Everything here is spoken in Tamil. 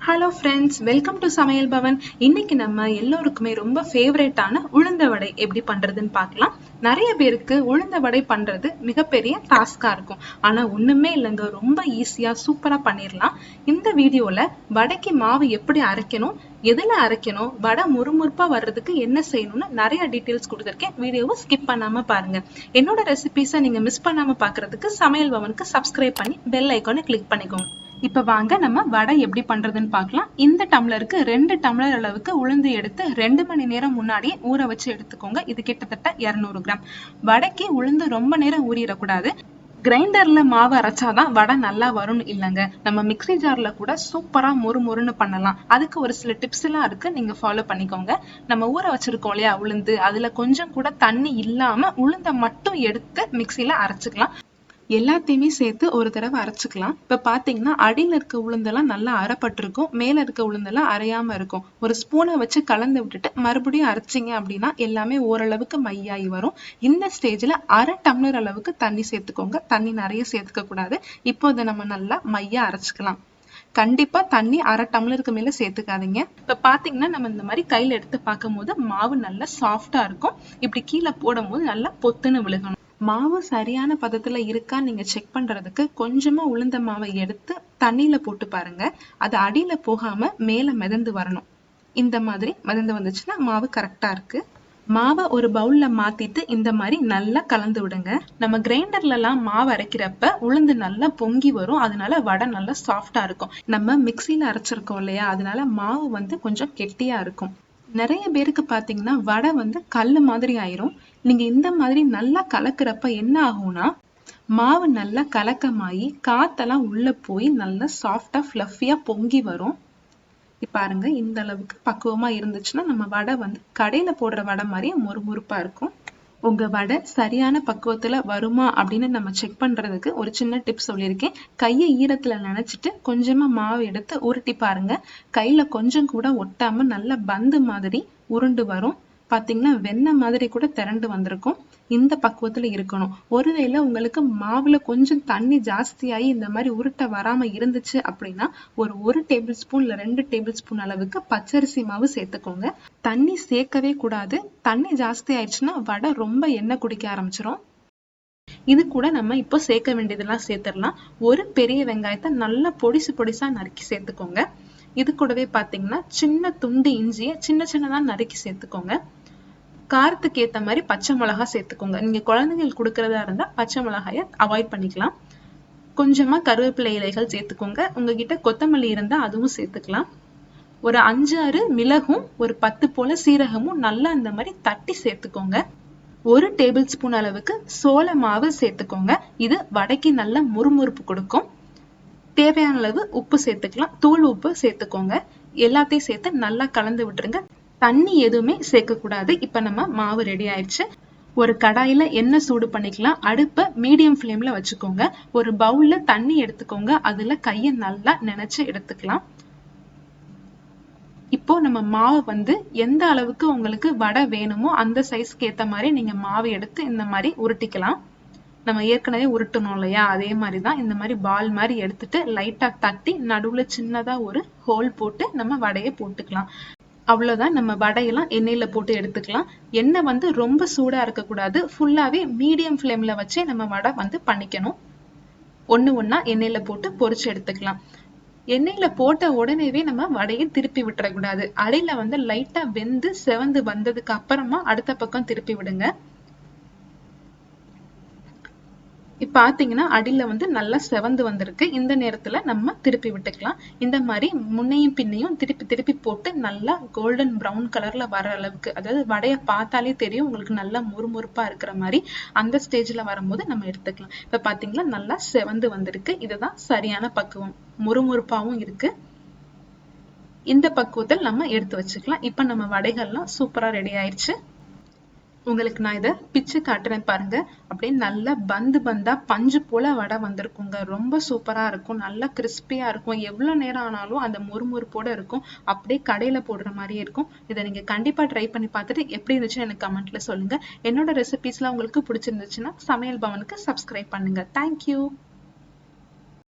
ஹலோ ஃப்ரெண்ட்ஸ், வெல்கம் டு சமையல் பவன். இன்னைக்கு நம்ம எல்லோருக்குமே ரொம்ப ஃபேவரேட்டான உளுந்த வடை எப்படி பண்றதுன்னு பார்க்கலாம். நிறைய பேருக்கு உளுந்த வடை பண்றது மிகப்பெரிய டாஸ்கா இருக்கும். ஆனா ஒண்ணுமே இல்லைங்க, ரொம்ப ஈஸியா சூப்பரா பண்ணிடலாம். இந்த வீடியோல வடைக்கு மாவு எப்படி அரைக்கணும், எதுல அரைக்கணும், வடை முறுமுறுப்பா வர்றதுக்கு என்ன செய்யணும்னு நிறைய டீட்டெயில்ஸ் கொடுத்துருக்கேன். வீடியோவை ஸ்கிப் பண்ணாம பாருங்க. என்னோட ரெசிபிஸை நீங்க மிஸ் பண்ணாம பாக்குறதுக்கு சமையல் பவனுக்கு சப்ஸ்கிரைப் பண்ணி பெல் ஐக்கானை கிளிக் பண்ணிக்கோங்க. இப்ப வாங்க நம்ம வடை எப்படி பண்றதுன்னு பார்க்கலாம். இந்த டம்ளருக்கு 2 டம்ளர் அளவுக்கு உளுந்து எடுத்து 2 மணி நேரம் முன்னாடியே ஊற வச்சு எடுத்துக்கோங்க. இது கிட்டத்தட்ட 200 கிராம். வடைக்கு உளுந்து ரொம்ப நேரம் ஊறிடக்கூடாது. கிரைண்டர்ல மாவு அரைச்சாதான் வடை நல்லா வரும்னு இல்லைங்க, நம்ம மிக்ஸி ஜார்ல கூட சூப்பரா மொறுன்னு பண்ணலாம். அதுக்கு ஒரு சில டிப்ஸ் எல்லாம் இருக்கு, நீங்க ஃபாலோ பண்ணிக்கோங்க. நம்ம ஊற வச்சிருக்கோம் இல்லையா உளுந்து, அதுல கொஞ்சம் கூட தண்ணி இல்லாம உளுந்த மட்டும் எடுத்து மிக்ஸில அரைச்சுக்கலாம். எல்லாத்தையுமே சேர்த்து ஒரு தடவை அரைச்சுக்கலாம். இப்ப பாத்தீங்கன்னா அடியில இருக்க உளுந்தெல்லாம் நல்லா அரைப்பட்டிருக்கும், மேல இருக்க உளுந்தெல்லாம் அரையாம இருக்கும். ஒரு ஸ்பூனை வச்சு கலந்து விட்டுட்டு மறுபடியும் அரைச்சிங்க அப்படின்னா எல்லாமே ஓரளவுக்கு மையாகி வரும். இந்த ஸ்டேஜ்ல 1/2 டம்ளர் அளவுக்கு தண்ணி சேர்த்துக்கோங்க. தண்ணி நிறைய சேர்த்துக்க கூடாது. இப்போ இதை நம்ம நல்லா மையா அரைச்சுக்கலாம். கண்டிப்பா தண்ணி 1/2 டம்ளருக்கு மேல சேர்த்துக்காதீங்க. இப்ப பாத்தீங்கன்னா நம்ம இந்த மாதிரி கையில எடுத்து பார்க்கும் போது மாவு நல்லா சாஃப்டா இருக்கும். இப்படி கீழே போடும் போது நல்லா பொத்துன்னு விழுகணும். மாவு சரியான பதத்துல இருக்கான்னு நீங்க செக் பண்றதுக்கு கொஞ்சமா உளுந்த மாவை எடுத்து தண்ணியில போட்டு பாருங்க. அது அடியில போகாம மேல மிதந்து வரணும். இந்த மாதிரி மிதந்து வந்துச்சுன்னா மாவு கரெக்டா இருக்கு. மாவை ஒரு பவுல்ல மாத்திட்டு இந்த மாதிரி நல்லா கலந்து விடுங்க. நம்ம கிரைண்டர்ல எல்லாம் மாவு அரைக்கிறப்ப உளுந்து நல்லா பொங்கி வரும், அதனால வடை நல்லா சாஃப்டா இருக்கும். நம்ம மிக்சியில அரைச்சிருக்கோம் இல்லையா, அதனால மாவு கொஞ்சம் கெட்டியா இருக்கும். நிறைய பேருக்கு பாத்தீங்கன்னா வடை கல்லு மாதிரி ஆயிரும். நீங்க இந்த மாதிரி நல்லா கலக்குறப்ப என்ன ஆகும்னா மாவு நல்லா கலக்கமாயி காத்தெல்லாம் உள்ள போய் நல்லா சாஃப்டா ஃப்ளஃபியா பொங்கி வரும். பாருங்க, இந்த அளவுக்கு பக்குவமா இருந்துச்சுன்னா நம்ம வடை கடையில போடுற வடை மாதிரியே மொறுமொறுப்பா இருக்கும். உங்க வடை சரியான பக்குவத்துல வருமா அப்படின்னு நம்ம செக் பண்றதுக்கு ஒரு சின்ன டிப்ஸ் சொல்லியிருக்கேன். கையை ஈரத்துல நினைச்சிட்டு கொஞ்சமா மாவு எடுத்து உருட்டி பாருங்க. கையில கொஞ்சம் கூட ஒட்டாம நல்ல பந்து மாதிரி உருண்டு வரும். பாத்தீங்கன்னா வெண்ணெய் மாதிரி கூட திரண்டு வந்திருக்கும். இந்த பக்குவத்துல இருக்கணும். ஒருவேளை உங்களுக்கு மாவுல கொஞ்சம் தண்ணி ஜாஸ்தியாகி இந்த மாதிரி உருட்ட வராம இருந்துச்சு அப்படின்னா ஒரு டேபிள் ஸ்பூன் இல்ல 2 டேபிள் ஸ்பூன் அளவுக்கு பச்சரிசி மாவு சேர்த்துக்கோங்க. தண்ணி சேர்க்கவே கூடாது. தண்ணி ஜாஸ்தி ஆயிடுச்சுன்னா வடை ரொம்ப எண்ணெய் குடிக்க ஆரம்பிச்சிடும். இது கூட நம்ம இப்போ சேர்க்க வேண்டியதெல்லாம் சேர்த்துடலாம். ஒரு பெரிய வெங்காயத்தை நல்லா பொடிசா நறுக்கி சேர்த்துக்கோங்க. இது கூடவே பாத்தீங்கன்னா சின்ன துண்டு இஞ்சியை சின்னதா நறுக்கி சேர்த்துக்கோங்க. காரத்துக்கு ஏத்த மாதிரி பச்சை மிளகாய் சேர்த்துக்கோங்க. நீங்க குழந்தைங்களுக்கு கொடுக்கறதா இருந்தா பச்சை மிளகாய அவாய்ட் பண்ணிக்கலாம். கொஞ்சமா கருவேப்பிலை இலைகள் சேர்த்துக்கோங்க. உங்ககிட்ட கொத்தமல்லி இருந்தா அதுவும் சேர்த்துக்கலாம். ஒரு 5-6 மிளகும் ஒரு 10 போல சீரகமும் நல்லா இந்த மாதிரி தட்டி சேர்த்துக்கோங்க. 1 டேபிள் ஸ்பூன் அளவுக்கு சோள மாவு சேர்த்துக்கோங்க. இது வடைக்கு நல்ல முறுமுறுப்பு கொடுக்கும். தேவையான அளவு உப்பு சேர்த்துக்கலாம். தூள் உப்பு சேர்த்துக்கோங்க. எல்லாத்தையும் சேர்த்து நல்லா கலந்து விட்டுருங்க. தண்ணி எதுவுமே சேர்க்க கூடாது. இப்ப நம்ம மாவு ரெடி ஆயிடுச்சு. ஒரு கடாயில எண்ணெய் சூடு பண்ணிக்கலாம். அடுப்பை மீடியம் ஃப்ளேம்ல வச்சுக்கோங்க. ஒரு பவுல்ல தண்ணி எடுத்துக்கோங்க. அதுல கையை நல்லா நினைச்சு எடுத்துக்கலாம். இப்போ நம்ம மாவு எந்த அளவுக்கு உங்களுக்கு வடை வேணுமோ அந்த சைஸ்க்கு ஏத்த மாதிரி நீங்க மாவு எடுத்து இந்த மாதிரி உருட்டிக்கலாம். நம்ம ஏற்கனவே உருட்டணும் இல்லையா, அதே மாதிரிதான் இந்த மாதிரி பால் மாதிரி எடுத்துட்டு லைட்டா தட்டி நடுவுல சின்னதா ஒரு ஹோல் போட்டு நம்ம வடையை போட்டுக்கலாம். அவ்வளவுதான். நம்ம வடையெல்லாம் எண்ணெயில போட்டு எடுத்துக்கலாம். எண்ணெய் ரொம்ப சூடா இருக்கக்கூடாது. ஃபுல்லாவே மீடியம் ஃப்ளேம்ல வச்சே நம்ம வடை பண்ணிக்கணும். ஒண்ணா எண்ணெயில போட்டு பொரிச்சு எடுத்துக்கலாம். எண்ணெயில போட்ட உடனேவே நம்ம வடையை திருப்பி விட்டுறக்கூடாது. அடியில லைட்டா வெந்து செவந்து வந்ததுக்கு அப்புறமா அடுத்த பக்கம் திருப்பி விடுங்க. இப்ப பாத்தீங்கன்னா அடியில நல்லா செவந்து வந்திருக்கு. இந்த நேரத்துல நம்ம திருப்பி விட்டுக்கலாம். இந்த மாதிரி முன்னையும் பின்னையும் திருப்பி போட்டு நல்லா கோல்டன் ப்ரௌன் கலர்ல வர அளவுக்கு, அதாவது வடைய பார்த்தாலே தெரியும் உங்களுக்கு நல்லா முறுமுறுப்பா இருக்கிற மாதிரி. அந்த ஸ்டேஜ்ல வரும்போது நம்ம எடுத்துக்கலாம். இப்ப பாத்தீங்கன்னா நல்லா செவந்து வந்திருக்கு. இதுதான் சரியான பக்குவம். முறுமுறுப்பாவும் இருக்கு. இந்த பக்குவத்தில் நம்ம எடுத்து வச்சுக்கலாம். இப்ப நம்ம வடைகள்லாம் சூப்பரா ரெடி ஆயிடுச்சு. உங்களுக்கு நான் இதை பிச்சு காட்டுறேன் பாருங்க. அப்படியே நல்லா பந்தா பஞ்சு போல வடை வந்திருக்குங்க. ரொம்ப சூப்பரா இருக்கும். நல்லா கிறிஸ்பியா இருக்கும். எவ்வளவு நேரம் ஆனாலும் அந்த முறுமுறுப்போட இருக்கும். அப்படியே கடையில போடுற மாதிரியே இருக்கும். இதை நீங்க கண்டிப்பா ட்ரை பண்ணி பார்த்துட்டு எப்படி இருந்துச்சுன்னு எனக்கு கமெண்ட்ல சொல்லுங்க. என்னோட ரெசிபிஸ்லாம் உங்களுக்கு பிடிச்சிருந்துச்சுன்னா சமையல் பவனுக்கு சப்ஸ்கிரைப் பண்ணுங்க. தேங்க்யூ.